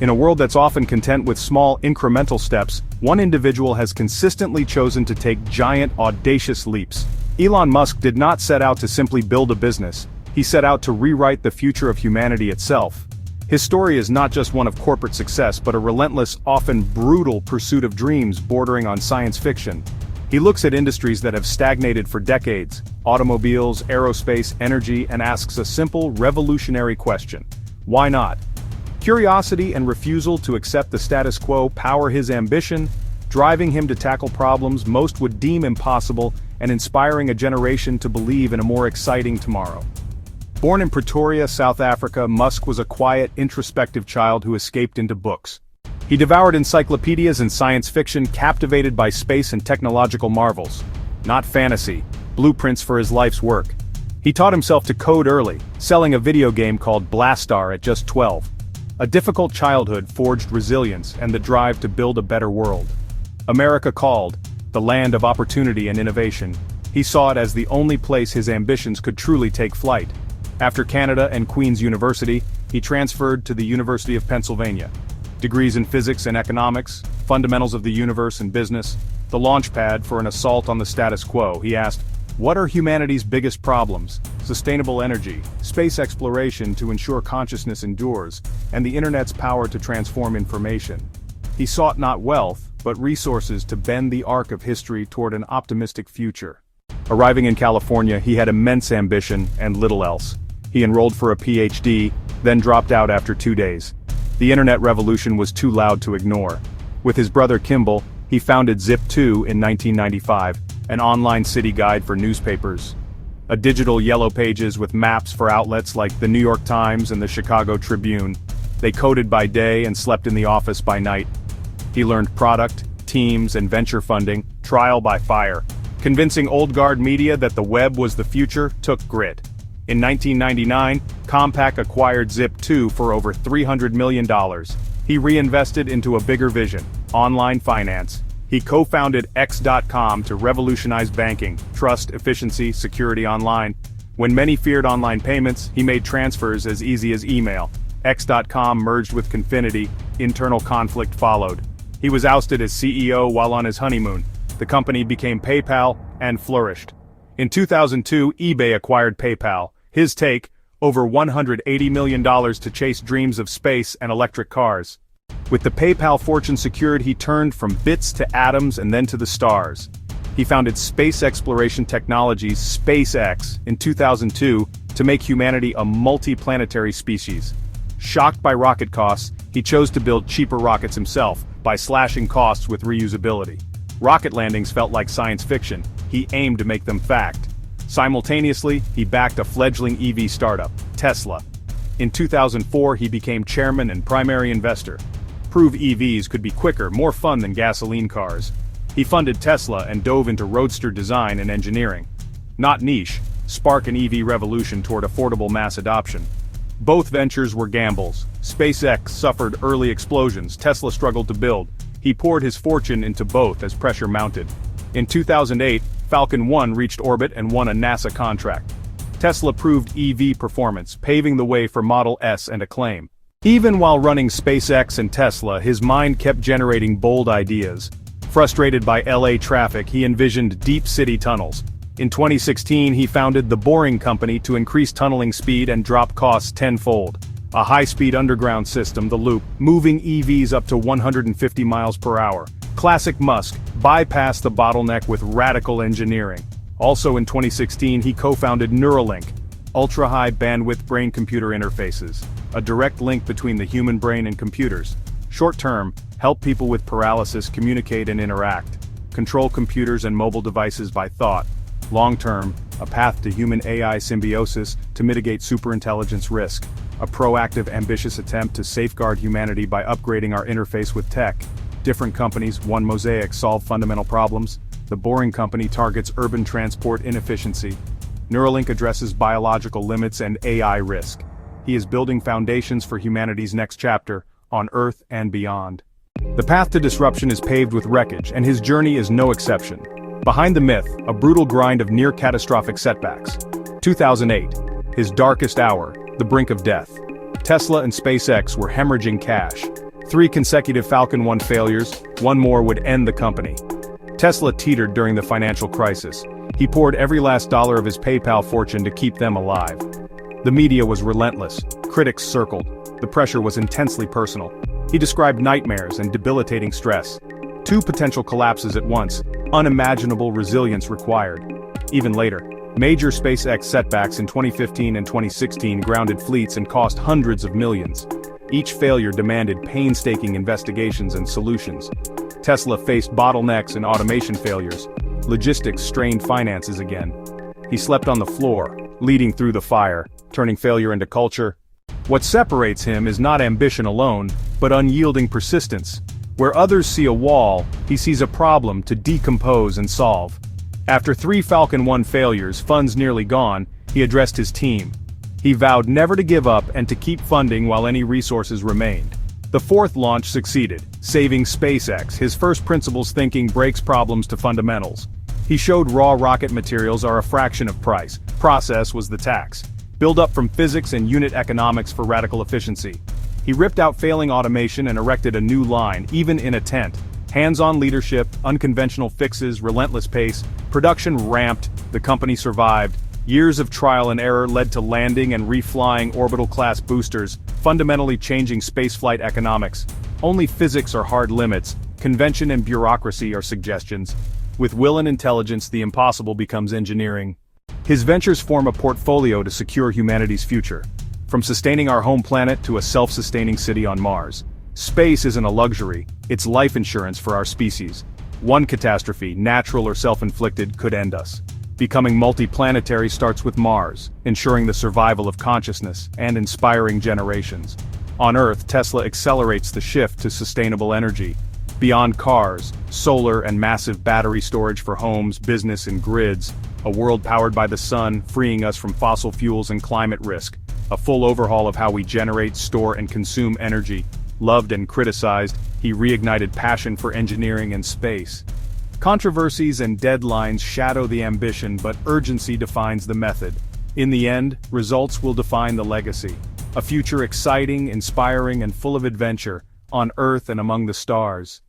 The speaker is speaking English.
In a world that's often content with small, incremental steps, one individual has consistently chosen to take giant, audacious leaps. Elon Musk did not set out to simply build a business. He set out to rewrite the future of humanity itself. His story is not just one of corporate success but a relentless, often brutal pursuit of dreams bordering on science fiction. He looks at industries that have stagnated for decades, automobiles, aerospace, energy, and asks a simple, revolutionary question. Why not? Curiosity and refusal to accept the status quo power his ambition, driving him to tackle problems most would deem impossible and inspiring a generation to believe in a more exciting tomorrow. Born in Pretoria, South Africa, Musk was a quiet, introspective child who escaped into books. He devoured encyclopedias and science fiction, captivated by space and technological marvels. Not fantasy, blueprints for his life's work. He taught himself to code early, selling a video game called Blastar at just 12. A difficult childhood forged resilience and the drive to build a better world. America called, the land of opportunity and innovation. He saw it as the only place his ambitions could truly take flight. After Canada and Queen's University, he transferred to the University of Pennsylvania. Degrees in physics and economics, fundamentals of the universe and business, the launchpad for an assault on the status quo. He asked, what are humanity's biggest problems? Sustainable energy, space exploration to ensure consciousness endures, and the internet's power to transform information. He sought not wealth, but resources to bend the arc of history toward an optimistic future. Arriving in California, he had immense ambition and little else. He enrolled for a PhD, then dropped out after 2 days. The internet revolution was too loud to ignore. With his brother Kimball, he founded Zip2 in 1995, an online city guide for newspapers. A digital yellow pages with maps for outlets like the New York Times and the Chicago Tribune. They coded by day and slept in the office by night. He learned product, teams, and venture funding, trial by fire. Convincing old guard media that the web was the future took grit. In 1999, Compaq acquired Zip2 for over $300 million. He reinvested into a bigger vision, online finance. He co-founded X.com to revolutionize banking, trust, efficiency, security online. When many feared online payments, he made transfers as easy as email. X.com merged with Confinity, internal conflict followed. He was ousted as CEO while on his honeymoon. The company became PayPal and flourished. In 2002, eBay acquired PayPal. His take, over $180 million to chase dreams of space and electric cars. With the PayPal fortune secured, he turned from bits to atoms and then to the stars. He founded space exploration technologies, SpaceX, in 2002 to make humanity a multi-planetary species. Shocked by rocket costs, he chose to build cheaper rockets himself by slashing costs with reusability. Rocket landings felt like science fiction. He aimed to make them fact. Simultaneously, he backed a fledgling EV startup, Tesla. In 2004, he became chairman and primary investor. Prove EVs could be quicker, more fun than gasoline cars. He funded Tesla and dove into roadster design and engineering. Not niche, spark an EV revolution toward affordable mass adoption. Both ventures were gambles. SpaceX suffered early explosions, Tesla struggled to build. He poured his fortune into both as pressure mounted. In 2008, Falcon 1 reached orbit and won a NASA contract. Tesla proved EV performance, paving the way for Model S and Acclaim. Even while running SpaceX and Tesla, his mind kept generating bold ideas. Frustrated by LA traffic, he envisioned deep city tunnels. In 2016, he founded The Boring Company to increase tunneling speed and drop costs tenfold. A high-speed underground system, the Loop, moving EVs up to 150 miles per hour. Classic Musk, bypassed the bottleneck with radical engineering. Also in 2016, he co-founded Neuralink, ultra-high bandwidth brain-computer interfaces, a direct link between the human brain and computers. Short-term, help people with paralysis communicate and interact, control computers and mobile devices by thought. Long-term, a path to human-AI symbiosis to mitigate superintelligence risk, a proactive, ambitious attempt to safeguard humanity by upgrading our interface with tech. Different companies, one mosaic, solve fundamental problems. The Boring Company targets urban transport inefficiency. Neuralink addresses biological limits and AI risk. He is building foundations for humanity's next chapter, on Earth and beyond. The path to disruption is paved with wreckage, and his journey is no exception. Behind the myth, a brutal grind of near-catastrophic setbacks. 2008, his darkest hour, the brink of death. Tesla and SpaceX were hemorrhaging cash. 3 consecutive Falcon 9 failures, one more would end the company. Tesla teetered during the financial crisis. He poured every last dollar of his PayPal fortune to keep them alive. The media was relentless. Critics circled. The pressure was intensely personal. He described nightmares and debilitating stress. 2 potential collapses at once, unimaginable resilience required. Even later, major SpaceX setbacks in 2015 and 2016 grounded fleets and cost hundreds of millions. Each failure demanded painstaking investigations and solutions. Tesla faced bottlenecks and automation failures. Logistics strained finances again. He slept on the floor, leading through the fire, turning failure into culture. What separates him is not ambition alone, but unyielding persistence. Where others see a wall, he sees a problem to decompose and solve. After 3 Falcon 9 failures, funds nearly gone, he addressed his team. He vowed never to give up and to keep funding while any resources remained. The 4th launch succeeded, saving SpaceX. His first principles thinking breaks problems to fundamentals. He showed raw rocket materials are a fraction of price. Process was the tax. Build up from physics and unit economics for radical efficiency. He ripped out failing automation and erected a new line, even in a tent. Hands-on leadership, unconventional fixes, relentless pace. Production ramped, the company survived. Years of trial and error led to landing and reflying orbital-class boosters, fundamentally changing spaceflight economics. Only physics are hard limits, convention and bureaucracy are suggestions. With will and intelligence, the impossible becomes engineering. His ventures form a portfolio to secure humanity's future. From sustaining our home planet to a self-sustaining city on Mars. Space isn't a luxury, it's life insurance for our species. One catastrophe, natural or self-inflicted, could end us. Becoming multi-planetary starts with Mars, ensuring the survival of consciousness and inspiring generations. On Earth, Tesla accelerates the shift to sustainable energy. Beyond cars, solar and massive battery storage for homes, business and grids. A world powered by the sun, freeing us from fossil fuels and climate risk. A full overhaul of how we generate, store and consume energy. Loved and criticized, he reignited passion for engineering and space. Controversies and deadlines shadow the ambition, but urgency defines the method. In the end, results will define the legacy. A future exciting, inspiring and full of adventure, on Earth and among the stars.